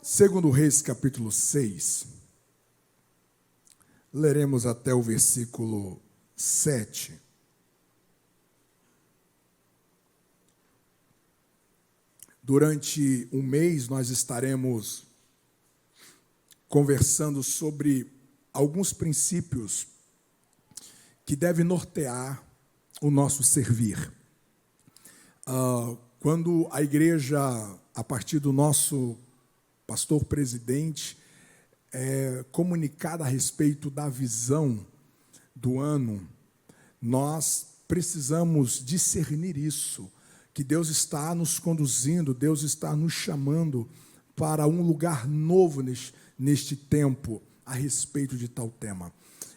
Segundo Reis, capítulo 6, leremos até o versículo 7. Durante um mês nós estaremos conversando sobre alguns princípios que devem nortear o nosso servir. Quando a igreja, a partir do nosso pastor presidente, é comunicada a respeito da visão do ano, nós precisamos discernir isso, que Deus está nos conduzindo, Deus está nos chamando para um lugar novo neste tempo a respeito de tal tema.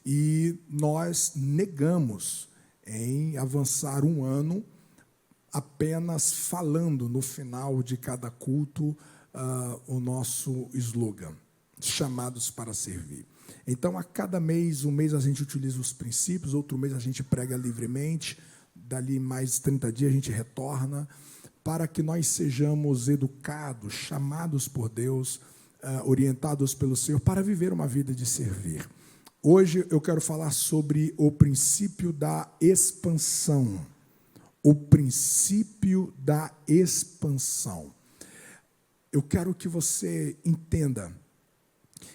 E nós negamos em avançar um ano apenas falando no final de cada culto o nosso slogan, chamados para servir. Então, a cada mês, um mês a gente utiliza os princípios, outro mês a gente prega livremente, dali mais 30 dias a gente retorna, para que nós sejamos educados, chamados por Deus, orientados pelo Senhor, para viver uma vida de servir. Hoje eu quero falar sobre o princípio da expansão. O princípio da expansão. Eu quero que você entenda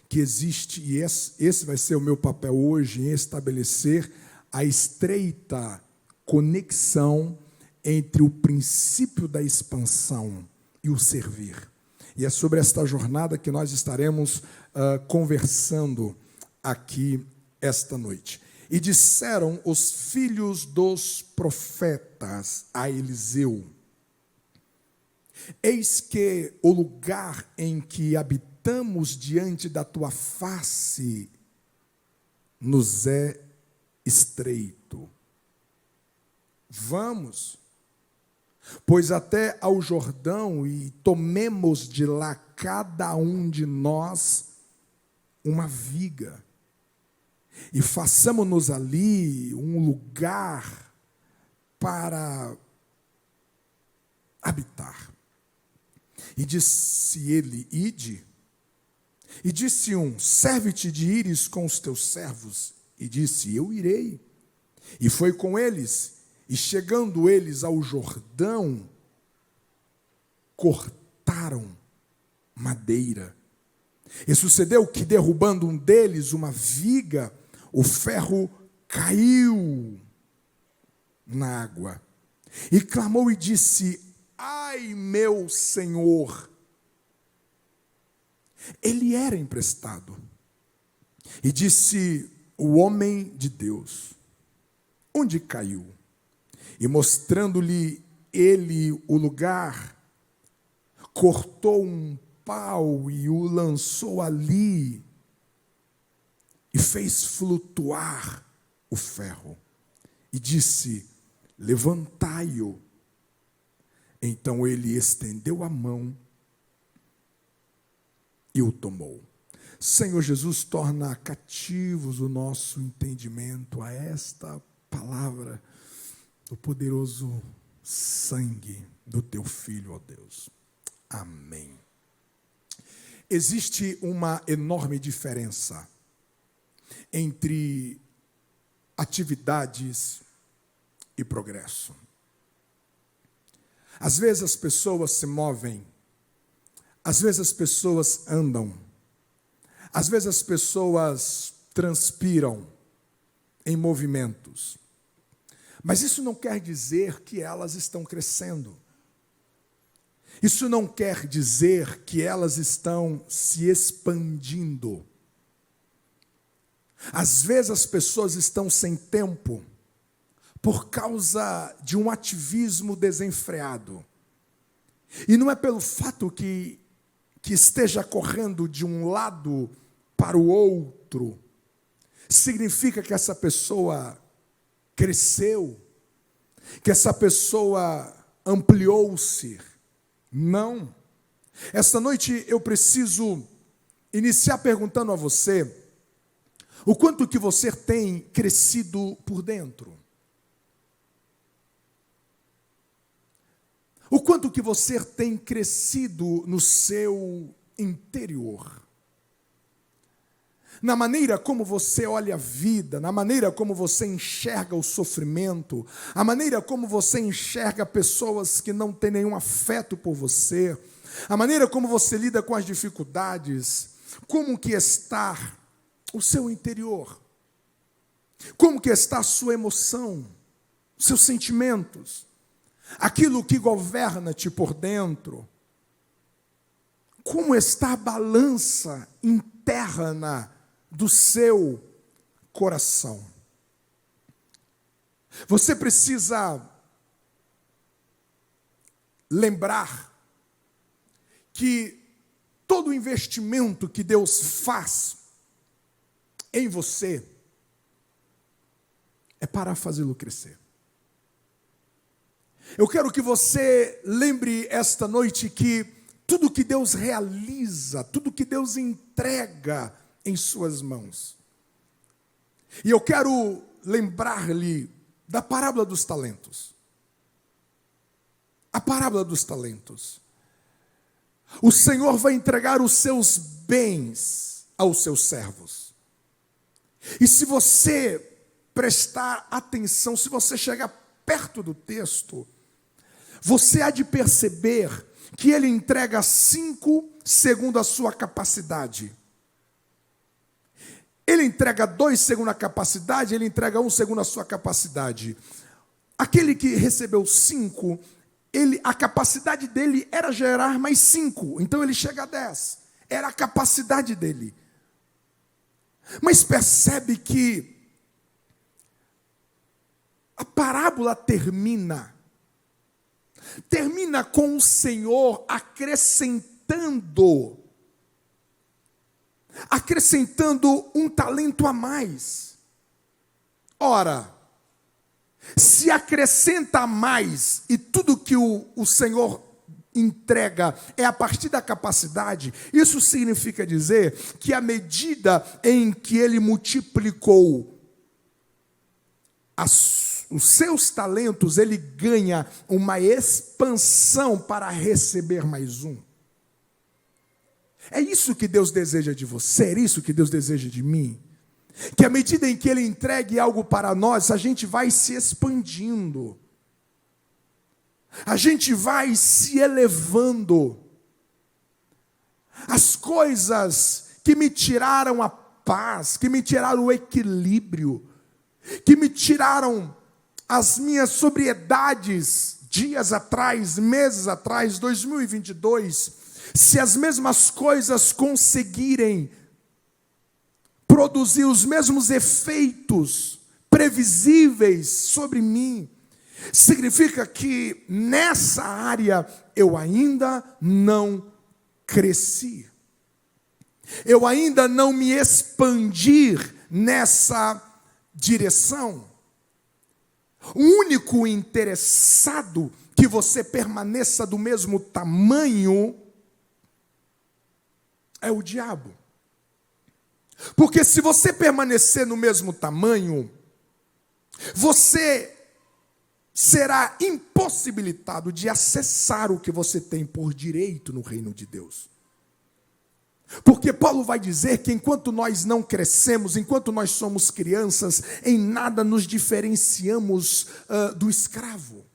que existe, e esse vai ser o meu papel hoje, em estabelecer a estreita conexão entre o princípio da expansão e o servir. E é sobre esta jornada que nós estaremos conversando aqui esta noite. E disseram os filhos dos profetas a Eliseu: eis que o lugar em que habitamos diante da tua face nos é estreito. Vamos, pois até ao Jordão, e tomemos de lá cada um de nós uma viga, e façamo-nos ali um lugar para habitar. E disse ele: ide. E disse um: serve-te de ires com os teus servos. E disse: eu irei. E foi com eles, e chegando eles ao Jordão, cortaram madeira. E sucedeu que, derrubando um deles uma viga, o ferro caiu na água. E clamou e disse: ai, meu Senhor! Ele era emprestado. E disse o homem de Deus: onde caiu? E mostrando-lhe ele o lugar, cortou um pau e o lançou ali, e fez flutuar o ferro. E disse: levantai-o. Então ele estendeu a mão e o tomou. Senhor Jesus, torna cativos o nosso entendimento a esta palavra do poderoso sangue do teu Filho, ó Deus. Amém. Existe uma enorme diferença entre atividades e progresso. Às vezes as pessoas se movem, às vezes as pessoas andam, às vezes as pessoas transpiram em movimentos, mas isso não quer dizer que elas estão crescendo. Isso não quer dizer que elas estão se expandindo. Às vezes as pessoas estão sem tempo por causa de um ativismo desenfreado. E não é pelo fato que esteja correndo de um lado para o outro, significa que essa pessoa cresceu, que essa pessoa ampliou-se. Não. Esta noite eu preciso iniciar perguntando a você o quanto que você tem crescido por dentro. O quanto que você tem crescido no seu interior. Na maneira como você olha a vida, na maneira como você enxerga o sofrimento, a maneira como você enxerga pessoas que não têm nenhum afeto por você, a maneira como você lida com as dificuldades, como que está o seu interior, como que está a sua emoção, os seus sentimentos, aquilo que governa-te por dentro, como está a balança interna do seu coração. Você precisa lembrar que todo investimento que Deus faz em você é para fazê-lo crescer. Eu quero que você lembre esta noite que tudo que Deus realiza, tudo que Deus entrega em suas mãos. E eu quero lembrar-lhe da parábola dos talentos. A parábola dos talentos. O Senhor vai entregar os seus bens aos seus servos. E se você prestar atenção, se você chegar perto do texto, você há de perceber que ele entrega 5 segundo a sua capacidade. Ele entrega 2 segundo a capacidade, ele entrega 1 segundo a sua capacidade. Aquele que recebeu 5, a capacidade dele era gerar mais 5, então ele chega a 10. Era a capacidade dele. Mas percebe que a parábola termina com o Senhor acrescentando um talento a mais. Ora, se acrescenta a mais e tudo que o Senhor entrega é a partir da capacidade, isso significa dizer que à medida em que ele multiplicou os seus talentos, ele ganha uma expansão para receber mais um. É isso que Deus deseja de você, é isso que Deus deseja de mim. Que à medida em que Ele entregue algo para nós, a gente vai se expandindo. A gente vai se elevando. As coisas que me tiraram a paz, que me tiraram o equilíbrio, que me tiraram as minhas sobriedades dias atrás, meses atrás, 2022, se as mesmas coisas conseguirem produzir os mesmos efeitos previsíveis sobre mim, significa que nessa área eu ainda não cresci. Eu ainda não me expandi nessa direção. O único interessado que você permaneça do mesmo tamanho é o diabo. Porque se você permanecer no mesmo tamanho, você será impossibilitado de acessar o que você tem por direito no reino de Deus. Porque Paulo vai dizer que enquanto nós não crescemos, enquanto nós somos crianças, em nada nos diferenciamos do escravo.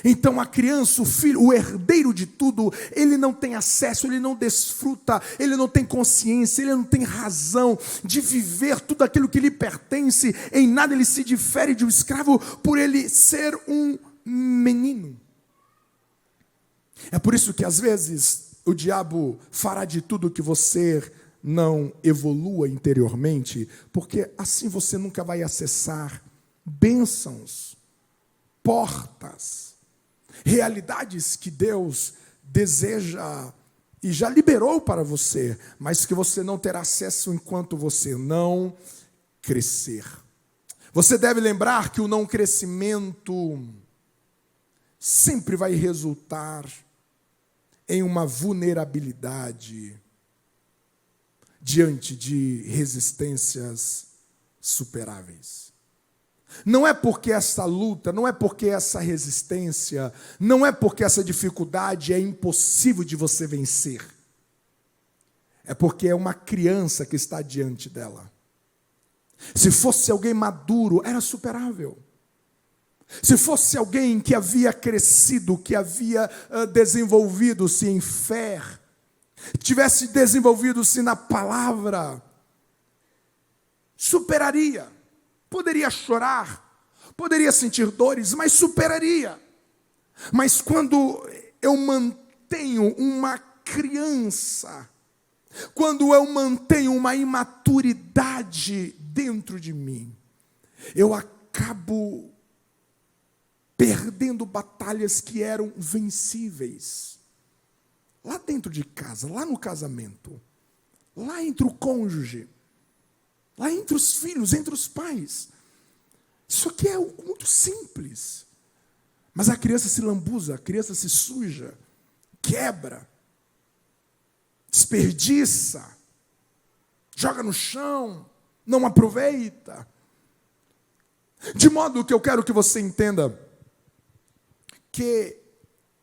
Então a criança, o filho, o herdeiro de tudo, ele não tem acesso, ele não desfruta, ele não tem consciência, ele não tem razão de viver tudo aquilo que lhe pertence. Em nada ele se difere de um escravo por ele ser um menino. É por isso que às vezes o diabo fará de tudo que você não evolua interiormente, porque assim você nunca vai acessar bênçãos, portas, realidades que Deus deseja e já liberou para você, mas que você não terá acesso enquanto você não crescer. Você deve lembrar que o não crescimento sempre vai resultar em uma vulnerabilidade diante de resistências superáveis. Não é porque essa luta, não é porque essa resistência, não é porque essa dificuldade é impossível de você vencer. é porque é uma criança que está diante dela. Se fosse alguém maduro, era superável. Se fosse alguém que havia crescido, que havia desenvolvido-se em fé, tivesse desenvolvido-se na palavra, superaria. Poderia chorar, poderia sentir dores, mas superaria. Mas quando eu mantenho uma criança, quando eu mantenho uma imaturidade dentro de mim, eu acabo perdendo batalhas que eram vencíveis. Lá dentro de casa, lá no casamento, lá entre o cônjuge, lá entre os filhos, entre os pais. Isso aqui é muito simples. Mas a criança se lambuza, a criança se suja, quebra, desperdiça, joga no chão, não aproveita. De modo que eu quero que você entenda que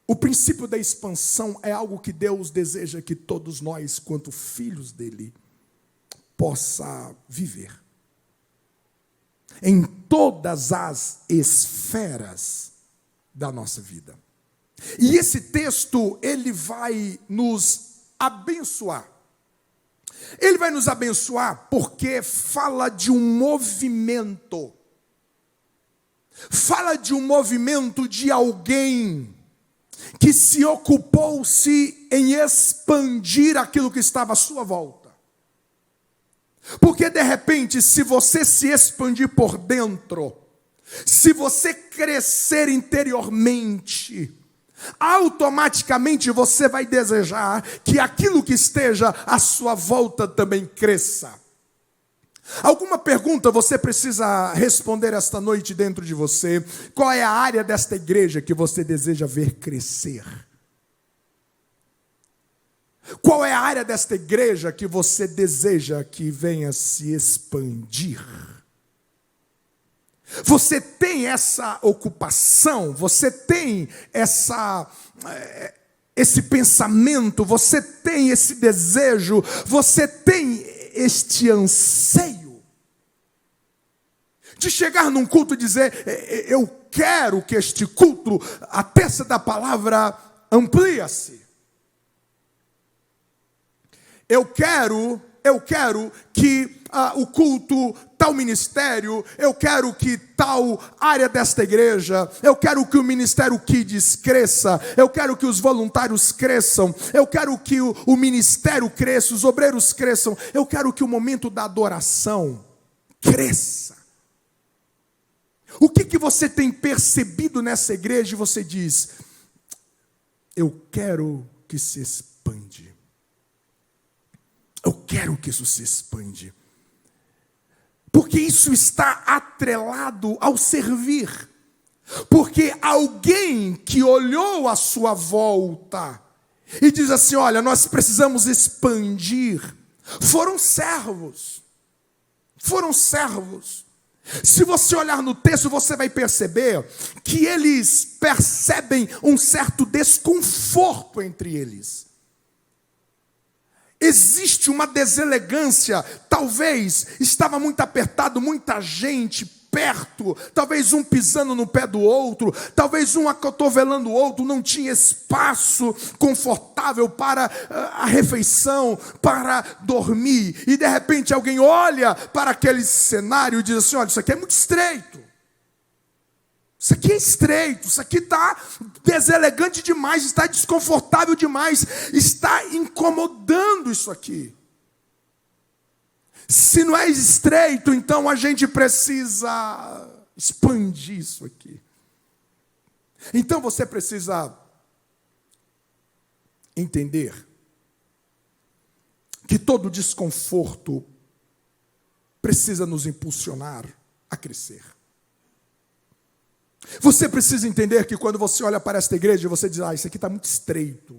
o princípio da expansão é algo que Deus deseja que todos nós, quanto filhos dele, possa viver. Em todas as esferas da nossa vida. E esse texto, ele vai nos abençoar. Ele vai nos abençoar porque fala de um movimento. Fala de um movimento de alguém que se ocupou-se em expandir aquilo que estava à sua volta. Porque de repente, se você se expandir por dentro, se você crescer interiormente, automaticamente você vai desejar que aquilo que esteja à sua volta também cresça. Alguma pergunta você precisa responder esta noite dentro de você? Qual é a área desta igreja que você deseja ver crescer? Qual é a área desta igreja que você deseja que venha se expandir? Você tem essa ocupação, você tem esse pensamento, você tem esse desejo, você tem este anseio de chegar num culto e dizer: eu quero que este culto, a peça da palavra, amplia-se. Eu quero que o culto, tal ministério, eu quero que tal área desta igreja, eu quero que o ministério Kids cresça, eu quero que os voluntários cresçam, eu quero que o ministério cresça, os obreiros cresçam, eu quero que o momento da adoração cresça. O que você tem percebido nessa igreja? Você diz: eu quero que se expande. Eu quero que isso se expande. Porque isso está atrelado ao servir. Porque alguém que olhou à sua volta e diz assim: olha, nós precisamos expandir. Foram servos. Foram servos. Se você olhar no texto, você vai perceber que eles percebem um certo desconforto entre eles. Existe uma deselegância, talvez estava muito apertado, muita gente perto, talvez um pisando no pé do outro, talvez um acotovelando o outro, não tinha espaço confortável para a refeição, para dormir, e de repente alguém olha para aquele cenário e diz assim: olha, isso aqui é muito estreito. Isso aqui é estreito, isso aqui está deselegante demais, está desconfortável demais, está incomodando isso aqui. Se não é estreito, então a gente precisa expandir isso aqui. Então você precisa entender que todo desconforto precisa nos impulsionar a crescer. Você precisa entender que quando você olha para esta igreja, você diz: isso aqui está muito estreito.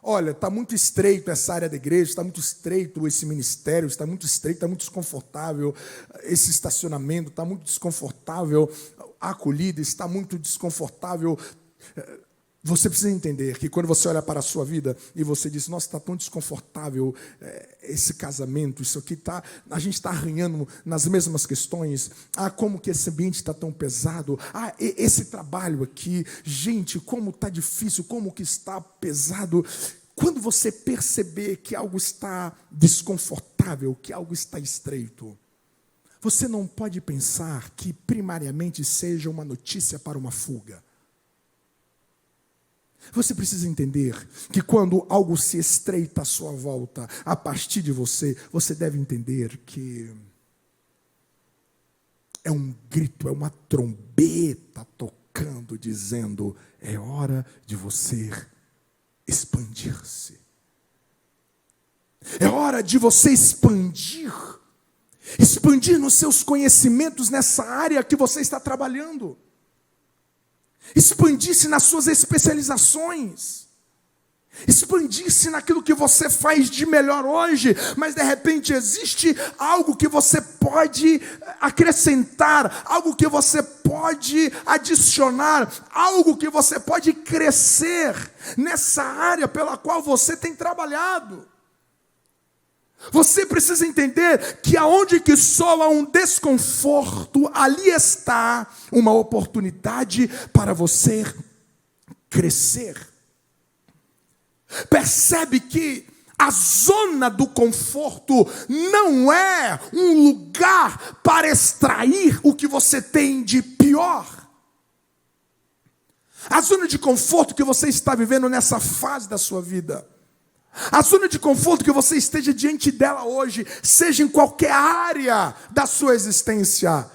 Olha, está muito estreito essa área da igreja, está muito estreito esse ministério, está muito estreito, está muito desconfortável esse estacionamento, está muito desconfortável a acolhida, está muito desconfortável. Você precisa entender que quando você olha para a sua vida e você diz, nossa, está tão desconfortável esse casamento, isso aqui a gente está arranhando nas mesmas questões. Como que esse ambiente está tão pesado? Esse trabalho aqui, gente, como está difícil, como que está pesado. Quando você perceber que algo está desconfortável, que algo está estreito, você não pode pensar que primariamente seja uma notícia para uma fuga. Você precisa entender que quando algo se estreita à sua volta, a partir de você, você deve entender que é um grito, é uma trombeta tocando, dizendo, é hora de você expandir-se. É hora de você expandir nos seus conhecimentos nessa área que você está trabalhando. Expandir-se nas suas especializações. Expandir-se naquilo que você faz de melhor hoje. Mas de repente existe algo que você pode acrescentar, algo que você pode adicionar, algo que você pode crescer nessa área pela qual você tem trabalhado. Você precisa entender que aonde que soa um desconforto, ali está uma oportunidade para você crescer. Percebe que a zona do conforto não é um lugar para extrair o que você tem de pior. A zona de conforto que você está vivendo nessa fase da sua vida, a zona de conforto que você esteja diante dela hoje, seja em qualquer área da sua existência,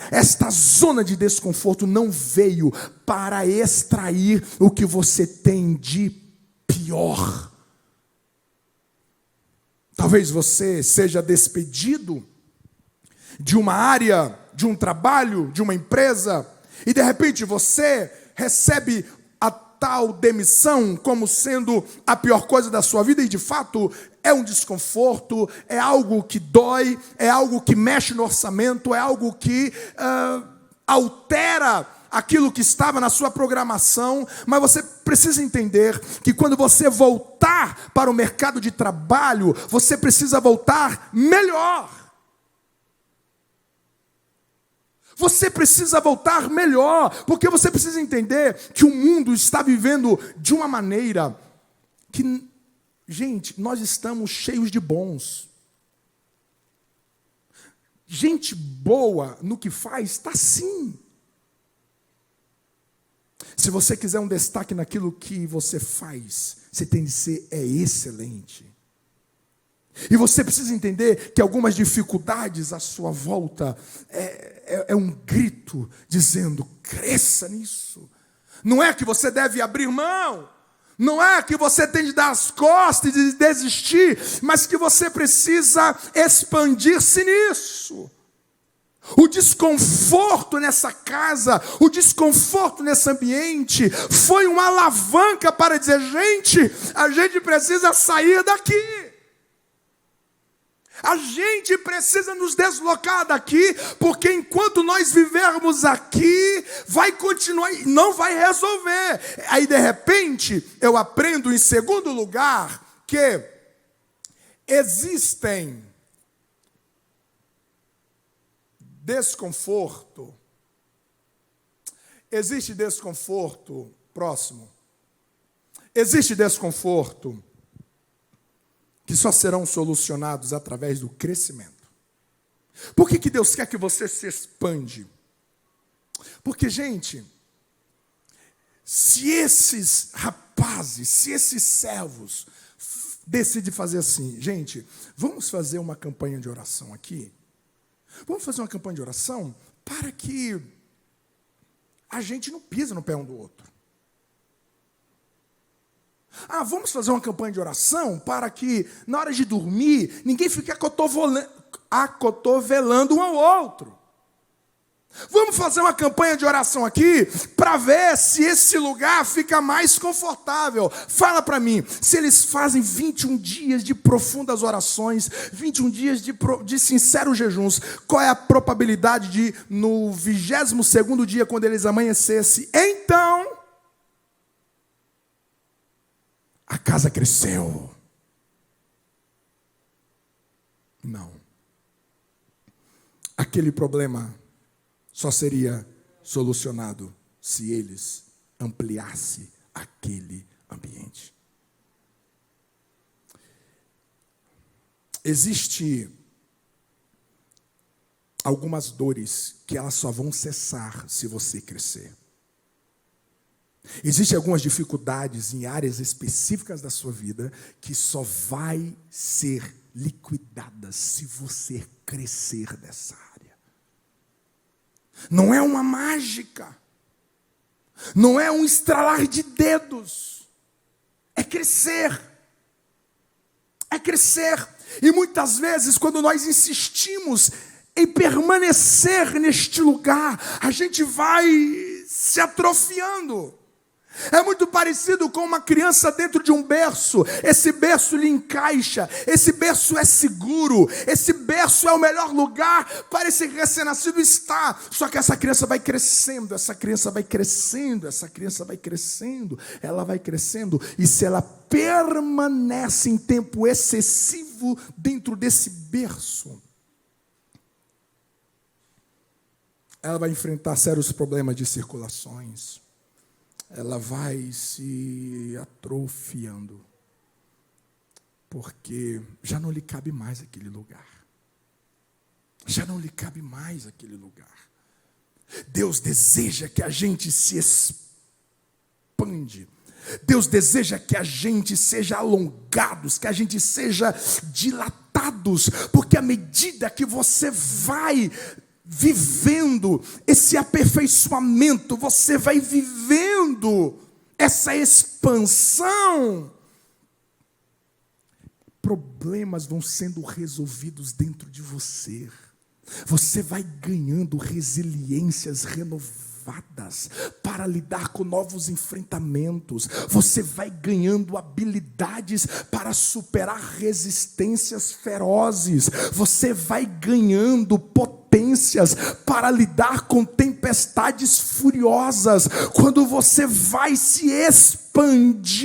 esta zona de desconforto não veio para extrair o que você tem de pior. Talvez você seja despedido de uma área, de um trabalho, de uma empresa, e de repente você recebe a tal demissão como sendo a pior coisa da sua vida, e de fato é um desconforto, é algo que dói, é algo que mexe no orçamento, é algo que altera aquilo que estava na sua programação. Mas você precisa entender que quando você voltar para o mercado de trabalho, você precisa voltar melhor. Você precisa voltar melhor, porque você precisa entender que o mundo está vivendo de uma maneira que, gente, nós estamos cheios de bons. Gente boa no que faz, está sim. Se você quiser um destaque naquilo que você faz, você tem de ser excelente. E você precisa entender que algumas dificuldades à sua volta é um grito dizendo, cresça nisso. Não é que você deve abrir mão, não é que você tem de dar as costas e de desistir, mas que você precisa expandir-se nisso. O desconforto nessa casa, o desconforto nesse ambiente, foi uma alavanca para dizer, gente, a gente precisa sair daqui. A gente precisa nos deslocar daqui, porque enquanto nós vivermos aqui, vai continuar, não vai resolver. Aí de repente, eu aprendo em segundo lugar, que existe desconforto, existe desconforto que só serão solucionados através do crescimento. Por que Deus quer que você se expande? Porque, gente, se esses rapazes, se esses servos decidem fazer assim, gente, vamos fazer uma campanha de oração aqui? Vamos fazer uma campanha de oração para que a gente não pise no pé um do outro. Vamos fazer uma campanha de oração para que, na hora de dormir, ninguém fique acotovelando um ao outro. Vamos fazer uma campanha de oração aqui para ver se esse lugar fica mais confortável. Fala para mim, se eles fazem 21 dias de profundas orações, 21 dias de sinceros jejuns, qual é a probabilidade de, no 22º dia, quando eles amanhecessem, então casa cresceu. Não. Aquele problema só seria solucionado se eles ampliassem aquele ambiente. Existe algumas dores que elas só vão cessar se você crescer. Existem algumas dificuldades em áreas específicas da sua vida que só vai ser liquidadas se você crescer dessa área. Não é uma mágica. Não é um estralar de dedos. É crescer. É crescer. E muitas vezes, quando nós insistimos em permanecer neste lugar, a gente vai se atrofiando. É muito parecido com uma criança dentro de um berço. Esse berço lhe encaixa, esse berço é seguro, esse berço é o melhor lugar para esse recém-nascido estar. Só que essa criança vai crescendo, essa criança vai crescendo, essa criança vai crescendo, ela vai crescendo, e se ela permanece em tempo excessivo dentro desse berço, ela vai enfrentar sérios problemas de circulações. Ela vai se atrofiando, porque já não lhe cabe mais aquele lugar. Já não lhe cabe mais aquele lugar. Deus deseja que a gente se expande. Deus deseja que a gente seja alongados, que a gente seja dilatados, porque à medida que você vai vivendo esse aperfeiçoamento, você vai vivendo essa expansão, problemas vão sendo resolvidos dentro de você. Você vai ganhando resiliências renovadas para lidar com novos enfrentamentos. Você vai ganhando habilidades para superar resistências ferozes. Você vai ganhando potências para lidar com tempestades furiosas. Quando você vai se expandindo,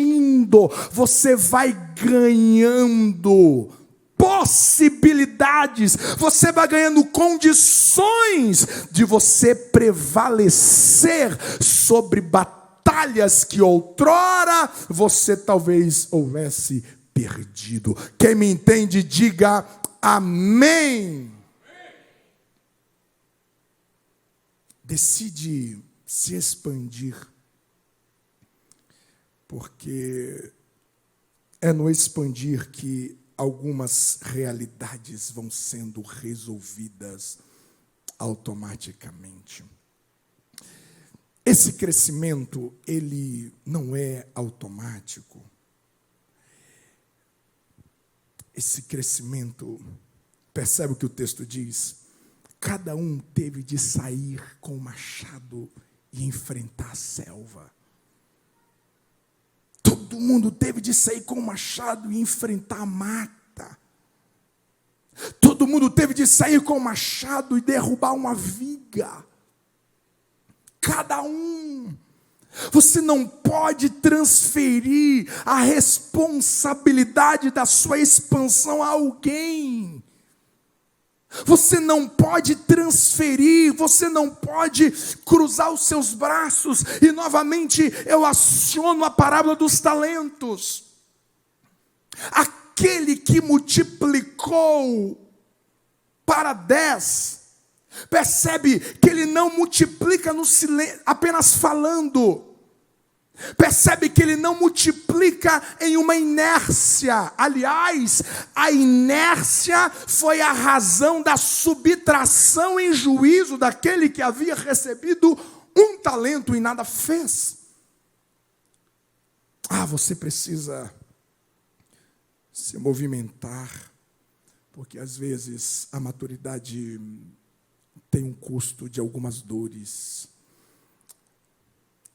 você vai ganhando possibilidades, você vai ganhando condições de você prevalecer sobre batalhas que outrora você talvez houvesse perdido. Quem me entende, diga amém. Decide se expandir, porque é no expandir que algumas realidades vão sendo resolvidas automaticamente. Esse crescimento, ele não é automático. Esse crescimento, percebe o que o texto diz? Cada um teve de sair com o machado e enfrentar a selva. Todo mundo teve de sair com o machado e enfrentar a mata. Todo mundo teve de sair com o machado e derrubar uma viga. Cada um. Você não pode transferir a responsabilidade da sua expansão a alguém. Você não pode transferir, você não pode cruzar os seus braços. E novamente eu aciono a parábola dos talentos. Aquele que multiplicou para 10, percebe que ele não multiplica no silêncio, apenas falando. Percebe que ele não multiplica em uma inércia. Aliás, a inércia foi a razão da subtração em juízo daquele que havia recebido um talento e nada fez. Você precisa se movimentar, porque às vezes a maturidade tem um custo de algumas dores.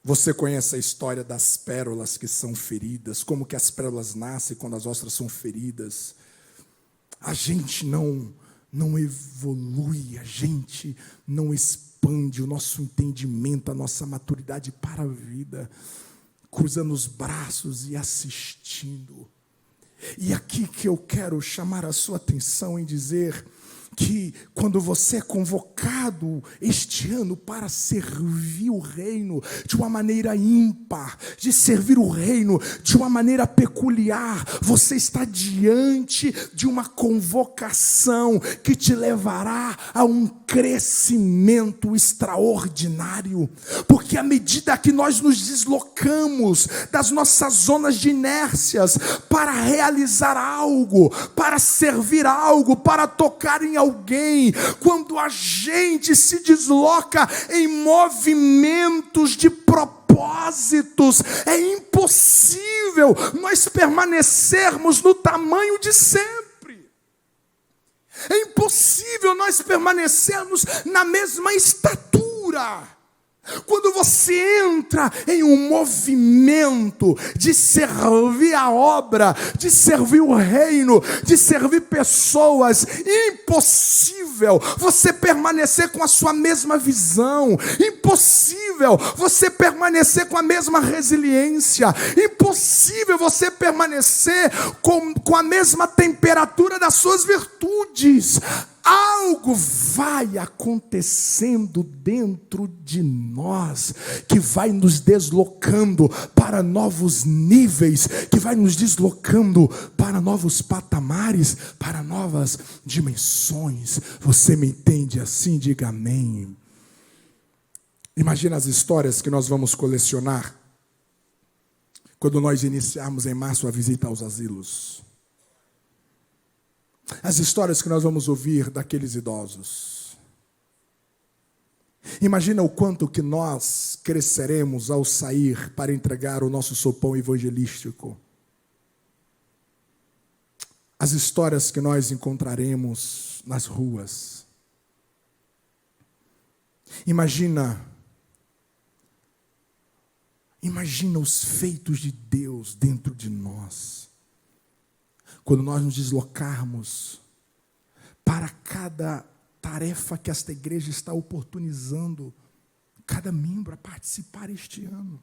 Você conhece a história das pérolas que são feridas, como que as pérolas nascem quando as ostras são feridas. A gente não evolui, a gente não expande o nosso entendimento, a nossa maturidade para a vida, cruzando os braços e assistindo. E aqui que eu quero chamar a sua atenção em dizer que quando você é convocado este ano para servir o reino de uma maneira ímpar, de servir o reino de uma maneira peculiar, você está diante de uma convocação que te levará a um crescimento extraordinário, porque à medida que nós nos deslocamos das nossas zonas de inércias para realizar algo, para servir algo, para tocar em alguém, quando a gente se desloca em movimentos de propósitos, é impossível nós permanecermos no tamanho de sempre. É impossível nós permanecermos na mesma estatura. Quando você entra em um movimento de servir a obra, de servir o reino, de servir pessoas, impossível você permanecer com a sua mesma visão, impossível você permanecer com a mesma resiliência, impossível você permanecer com a mesma temperatura das suas virtudes. Algo vai acontecendo dentro de nós, que vai nos deslocando para novos níveis, que vai nos deslocando para novos patamares, para novas dimensões. Você me entende assim? Diga amém. Imagina as histórias que nós vamos colecionar quando nós iniciarmos em março a visita aos asilos. As histórias que nós vamos ouvir daqueles idosos. Imagina o quanto que nós cresceremos ao sair para entregar o nosso sopão evangelístico. As histórias que nós encontraremos nas ruas. Imagina os feitos de Deus dentro de nós. Quando nós nos deslocarmos para cada tarefa que esta igreja está oportunizando cada membro a participar este ano.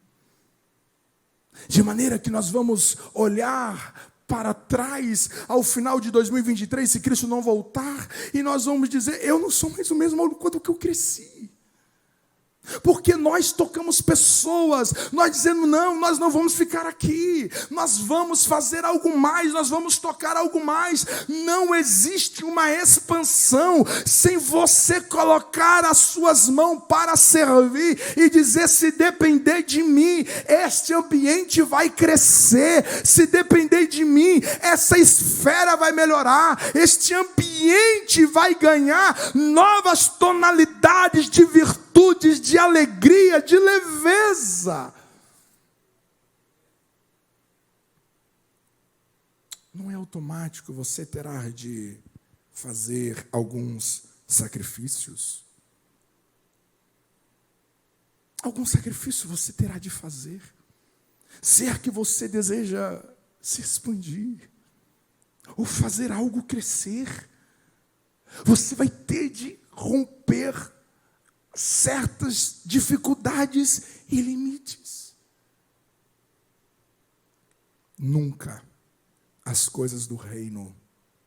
De maneira que nós vamos olhar para trás ao final de 2023, se Cristo não voltar, e nós vamos dizer, eu não sou mais o mesmo quando que eu cresci. Porque nós tocamos pessoas, nós dizemos, não, nós não vamos ficar aqui, nós vamos fazer algo mais, nós vamos tocar algo mais. Não existe uma expansão sem você colocar as suas mãos para servir e dizer, se depender de mim, este ambiente vai crescer, se depender de mim, essa esfera vai melhorar, este ambiente vai ganhar novas tonalidades de virtude, de alegria, de leveza. Não é automático, você terá de fazer alguns sacrifícios. Algum sacrifício você terá de fazer. Se é que você deseja se expandir, ou fazer algo crescer, você vai ter de romper certas dificuldades e limites. Nunca as coisas do reino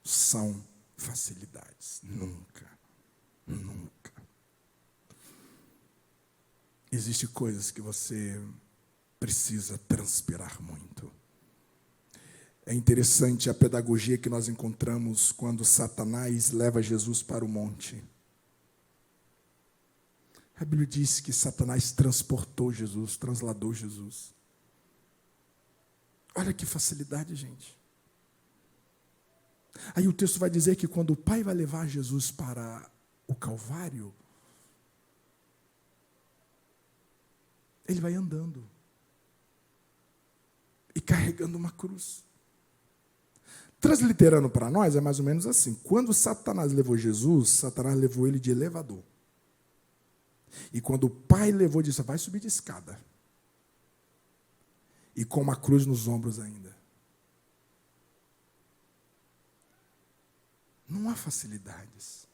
são facilidades. Nunca. Existem coisas que você precisa transpirar muito. É interessante a pedagogia que nós encontramos quando Satanás leva Jesus para o monte. A Bíblia diz que Satanás transportou Jesus, transladou Jesus. Olha que facilidade, gente. Aí o texto vai dizer que quando o Pai vai levar Jesus para o Calvário, ele vai andando e carregando uma cruz. Transliterando para nós é mais ou menos assim. Quando Satanás levou Jesus, Satanás levou ele de elevador. E quando o Pai levou, disse, vai subir de escada. E com uma cruz nos ombros ainda. Não há facilidades.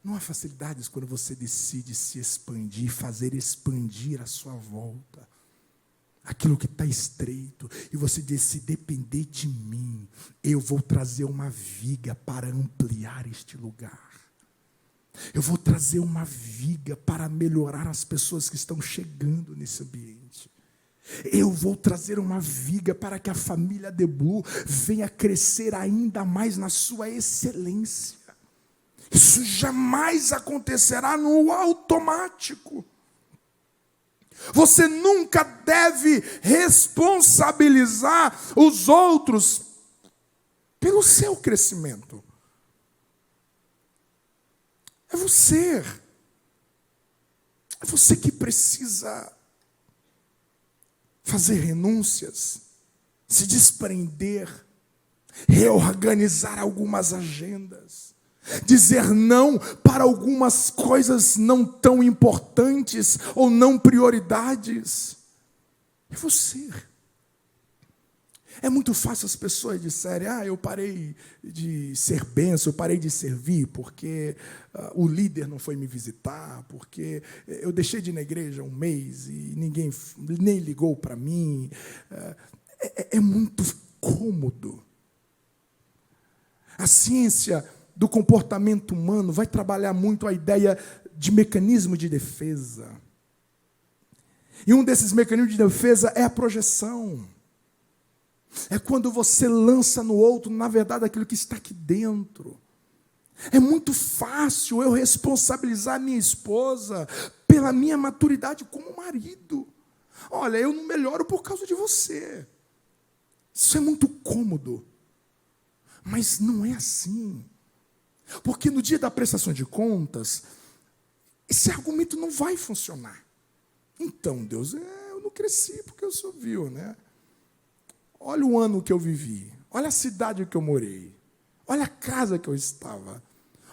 Não há facilidades quando você decide se expandir, fazer expandir a sua volta. aquilo que está estreito, e você diz: se depender de mim, eu vou trazer uma viga para ampliar este lugar. Eu vou trazer uma viga para melhorar as pessoas que estão chegando nesse ambiente. Eu vou trazer uma viga para que a família The Blue venha crescer ainda mais na sua excelência. Isso jamais acontecerá no automático. Você nunca deve responsabilizar os outros pelo seu crescimento. É você. É você que precisa fazer renúncias, se desprender, reorganizar algumas agendas, dizer não para algumas coisas não tão importantes ou não prioridades. É você. É muito fácil as pessoas disserem: eu parei de ser bênção, eu parei de servir porque o líder não foi me visitar, porque eu deixei de ir na igreja um mês e ninguém nem ligou para mim. É muito cômodo. A ciência do comportamento humano vai trabalhar muito a ideia de mecanismo de defesa. E um desses mecanismos de defesa é a projeção. É quando você lança no outro, na verdade, aquilo que está aqui dentro. É muito fácil eu responsabilizar minha esposa pela minha maturidade como marido. Olha, eu não melhoro por causa de você. Isso é muito cômodo. Mas não é assim. Porque no dia da prestação de contas, esse argumento não vai funcionar. Então, Deus, eu não cresci porque o Senhor viu, né? Olha o ano que eu vivi, olha a cidade que eu morei, olha a casa que eu estava,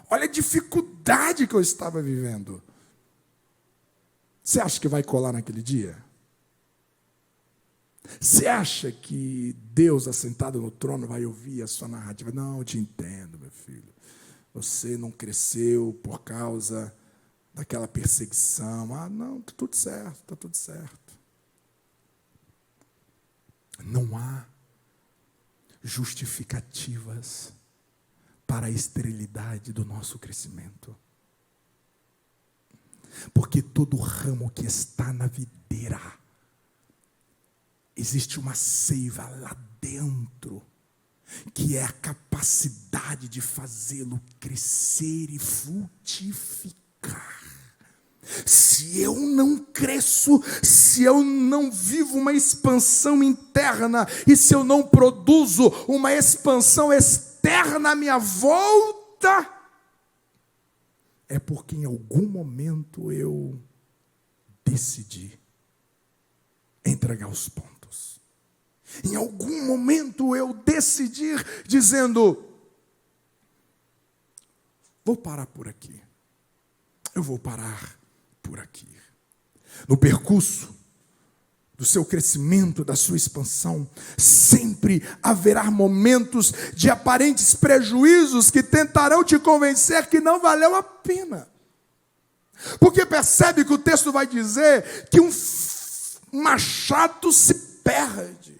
olha a dificuldade que eu estava vivendo. Você acha que vai colar naquele dia? Você acha que Deus, assentado no trono, vai ouvir a sua narrativa? Não, eu te entendo, meu filho. Você não cresceu por causa daquela perseguição. Não, está tudo certo, está tudo certo. Não há justificativas para a esterilidade do nosso crescimento. Porque todo ramo que está na videira, existe uma seiva lá dentro, que é a capacidade de fazê-lo crescer e frutificar. Se eu não cresço, se eu não vivo uma expansão interna, e se eu não produzo uma expansão externa à minha volta, é porque em algum momento eu decidi entregar os pontos. Em algum momento eu decidi dizendo: vou parar por aqui. Eu vou parar por aqui. No percurso do seu crescimento, da sua expansão, sempre haverá momentos de aparentes prejuízos que tentarão te convencer que não valeu a pena. Porque percebe que o texto vai dizer que um machado se perde.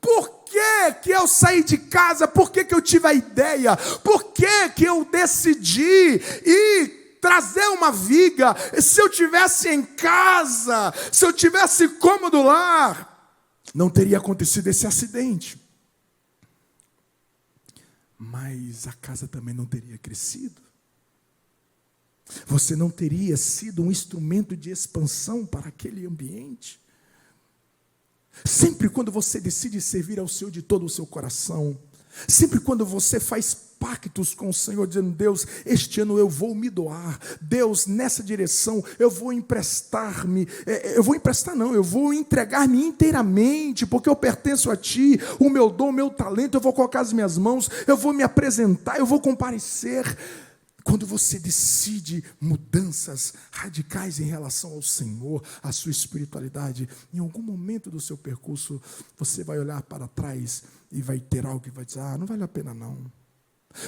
Por que eu saí de casa? Por que eu tive a ideia? Por que eu decidi ir trazer uma viga? Se eu tivesse em casa, se eu tivesse cômodo lá, não teria acontecido esse acidente. Mas a casa também não teria crescido. Você não teria sido um instrumento de expansão para aquele ambiente. Sempre quando você decide servir ao Senhor de todo o seu coração, sempre quando você faz pactos com o Senhor, dizendo: Deus, este ano eu vou me doar, Deus, nessa direção eu vou eu vou entregar-me inteiramente, porque eu pertenço a Ti, o meu dom, o meu talento, eu vou colocar as minhas mãos, eu vou me apresentar, eu vou comparecer. Quando você decide mudanças radicais em relação ao Senhor, à sua espiritualidade, em algum momento do seu percurso, você vai olhar para trás e vai ter algo que vai dizer: não vale a pena não.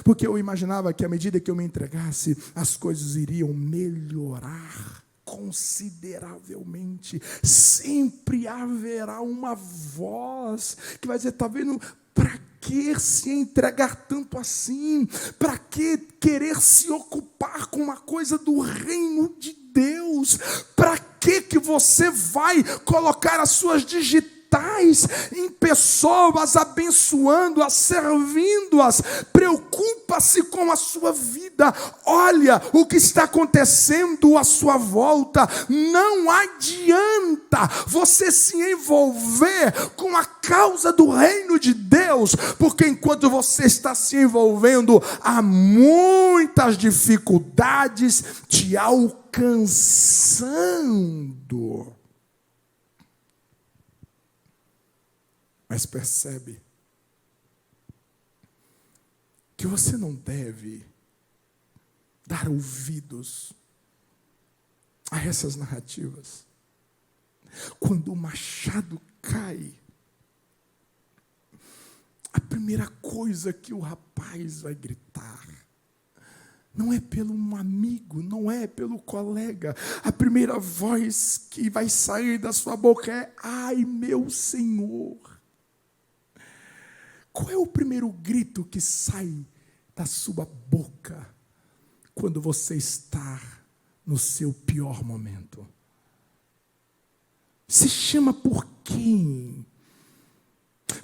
Porque eu imaginava que à medida que eu me entregasse, as coisas iriam melhorar. consideravelmente. Sempre haverá uma voz que vai dizer: está vendo? Para que se entregar tanto assim? Para que querer se ocupar com uma coisa do reino de Deus? Para que você vai colocar as suas digitais em pessoas, abençoando-as, servindo-as? Preocupa-se com a sua vida. Olha o que está acontecendo à sua volta. Não adianta você se envolver com a causa do reino de Deus, porque enquanto você está se envolvendo, há muitas dificuldades te alcançando. Mas percebe que você não deve dar ouvidos a essas narrativas. Quando o machado cai, a primeira coisa que o rapaz vai gritar não é pelo um amigo, não é pelo colega. A primeira voz que vai sair da sua boca é: ai, meu Senhor. Qual é o primeiro grito que sai da sua boca quando você está no seu pior momento? Se chama por quem?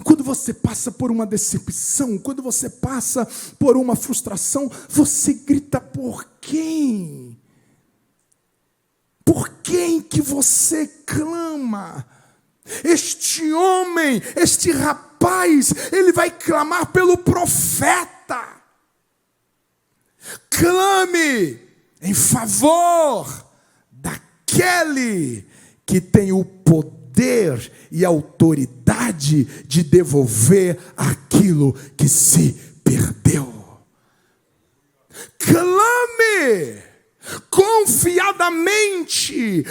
Quando você passa por uma decepção, quando você passa por uma frustração, você grita por quem? Por quem que você clama? Este homem, este rapaz, ele vai clamar pelo profeta. Clame em favor daquele que tem o poder e autoridade de devolver aquilo que se perdeu. Clame confiadamente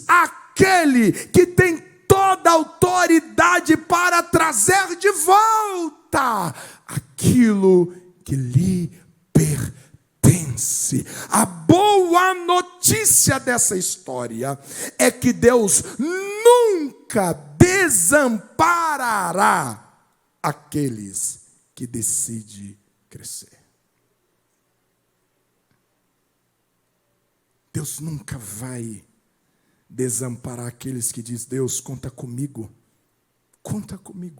aquele que tem toda a autoridade para trazer de volta aquilo que lhe pertence. A boa notícia dessa história é que Deus nunca desamparará aqueles que decidem crescer. Deus nunca vai desamparar aqueles que dizem: Deus, conta comigo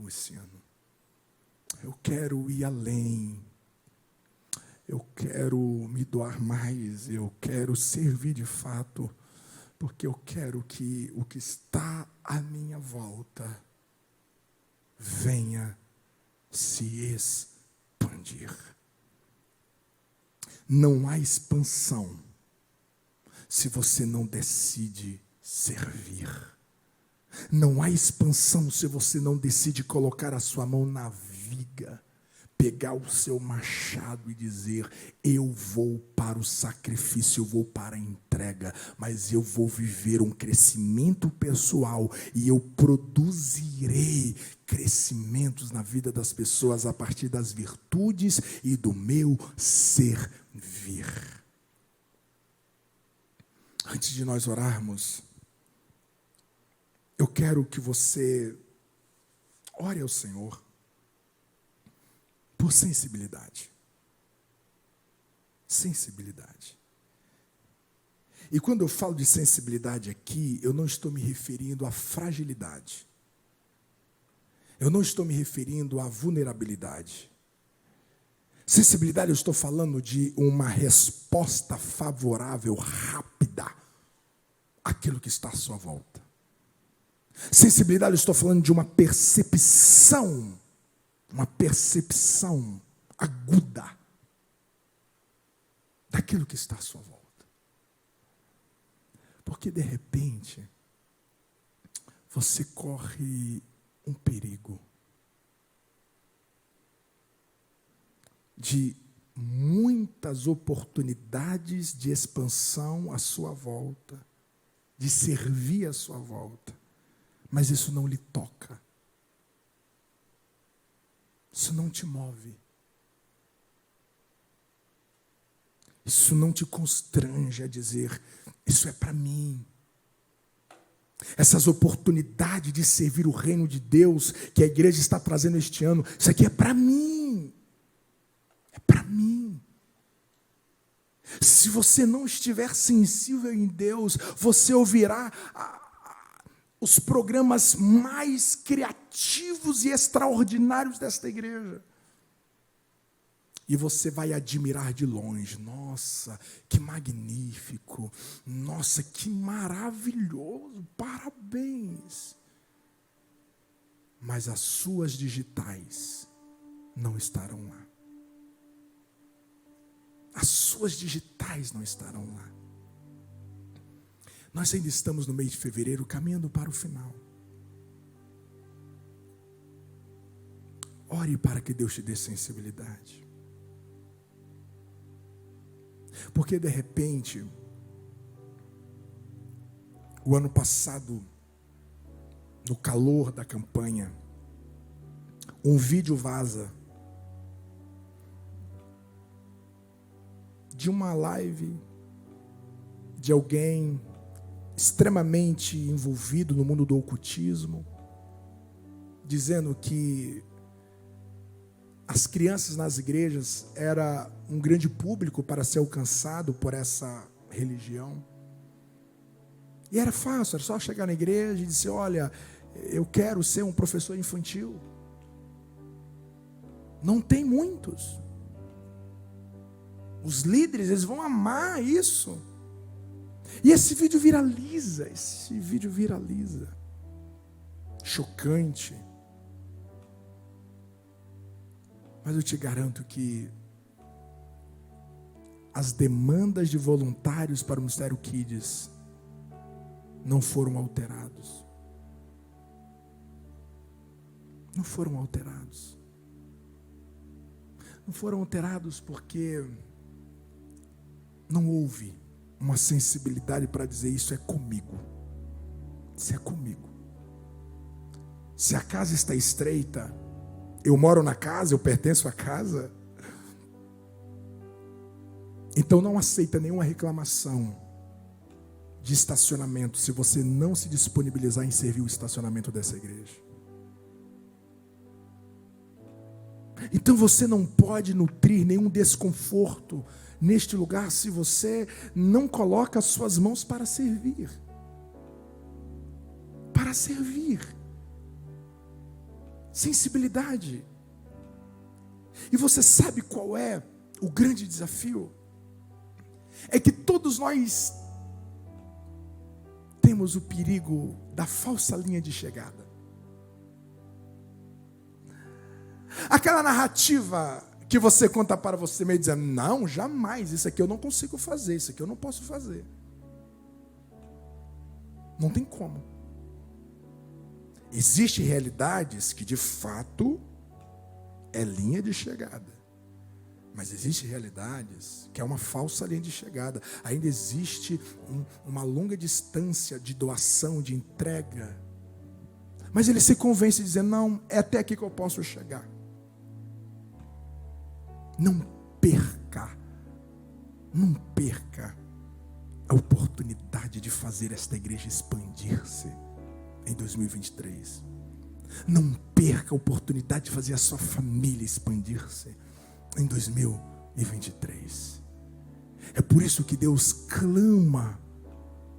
esse ano. Eu quero ir além, eu quero me doar mais, eu quero servir de fato, porque eu quero que o que está à minha volta venha se expandir. Não há expansão se você não decide servir. Não há expansão se você não decide colocar a sua mão na viga, pegar o seu machado e dizer: eu vou para o sacrifício, eu vou para a entrega, mas eu vou viver um crescimento pessoal e eu produzirei crescimentos na vida das pessoas a partir das virtudes e do meu servir. Antes de nós orarmos, eu quero que você ore ao Senhor por sensibilidade. Sensibilidade. E quando eu falo de sensibilidade aqui, eu não estou me referindo à fragilidade. Eu não estou me referindo à vulnerabilidade. Sensibilidade, eu estou falando de uma resposta favorável, rápida, àquilo que está à sua volta. Sensibilidade, eu estou falando de uma percepção aguda daquilo que está à sua volta. Porque, de repente, você corre um perigo de muitas oportunidades de expansão à sua volta, de servir à sua volta, mas isso não lhe toca, isso não te move. isso não te constrange a dizer: isso é para mim. Essas oportunidades de servir o reino de Deus que a igreja está trazendo este ano, isso aqui é para mim. É para mim. Se você não estiver sensível em Deus, você ouvirá os programas mais criativos e extraordinários desta igreja. E você vai admirar de longe. Nossa, que magnífico. Nossa, que maravilhoso. Parabéns. Mas as suas digitais não estarão lá. As suas digitais não estarão lá. Nós ainda estamos no mês de fevereiro, caminhando para o final. Ore para que Deus te dê sensibilidade. Porque de repente, o ano passado, no calor da campanha, um vídeo vaza de uma live de alguém extremamente envolvido no mundo do ocultismo, dizendo que as crianças nas igrejas era um grande público para ser alcançado por essa religião. E era fácil, era só chegar na igreja e dizer: olha, eu quero ser um professor infantil. Não tem muitos. Os líderes, eles vão amar isso. E esse vídeo viraliza, chocante. Mas eu te garanto que as demandas de voluntários para o Ministério Kids não foram alterados. Não foram alterados. Não foram alterados porque não houve uma sensibilidade para dizer: isso é comigo. Isso é comigo. Se a casa está estreita, eu moro na casa, eu pertenço à casa. Então não aceita nenhuma reclamação de estacionamento se você não se disponibilizar em servir o estacionamento dessa igreja. Então você não pode nutrir nenhum desconforto neste lugar se você não coloca as suas mãos para servir. Para servir. Sensibilidade. E você sabe qual é o grande desafio? É que todos nós temos o perigo da falsa linha de chegada. Aquela narrativa que você conta para você mesmo dizendo: não, jamais, isso aqui eu não consigo fazer, isso aqui eu não posso fazer. Não tem como. Existem realidades que de fato é linha de chegada. Mas existem realidades que é uma falsa linha de chegada. Ainda existe uma longa distância de doação, de entrega. Mas ele se convence dizendo: não, é até aqui que eu posso chegar. Não perca a oportunidade de fazer esta igreja expandir-se em 2023. Não perca a oportunidade de fazer a sua família expandir-se em 2023. É por isso que Deus clama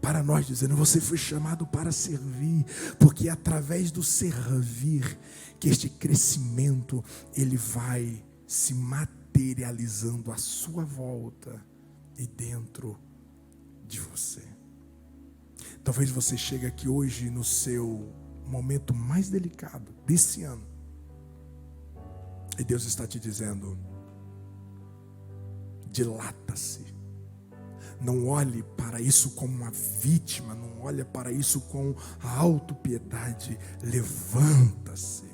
para nós, dizendo: você foi chamado para servir, porque é através do servir que este crescimento ele vai se materializando à sua volta e dentro de você. Talvez você chegue aqui hoje no seu momento mais delicado desse ano, e Deus está te dizendo: dilata-se. Não olhe para isso como uma vítima, não olhe para isso com a autopiedade. Levanta-se.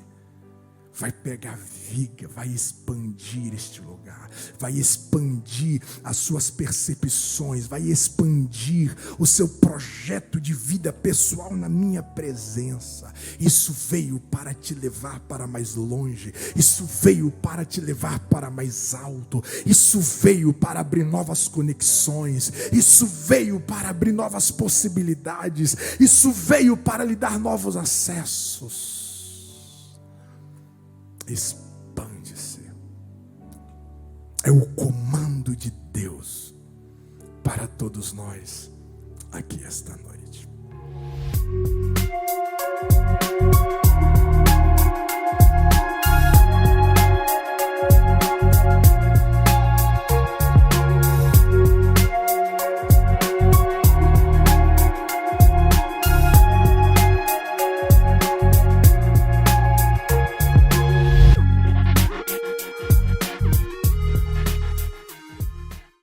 vai pegar viga, vai expandir este lugar, vai expandir as suas percepções, vai expandir o seu projeto de vida pessoal na minha presença. Isso veio para te levar para mais longe, isso veio para te levar para mais alto, isso veio para abrir novas conexões, isso veio para abrir novas possibilidades, isso veio para lhe dar novos acessos. Expande-se. É o comando de Deus para todos nós aqui esta noite.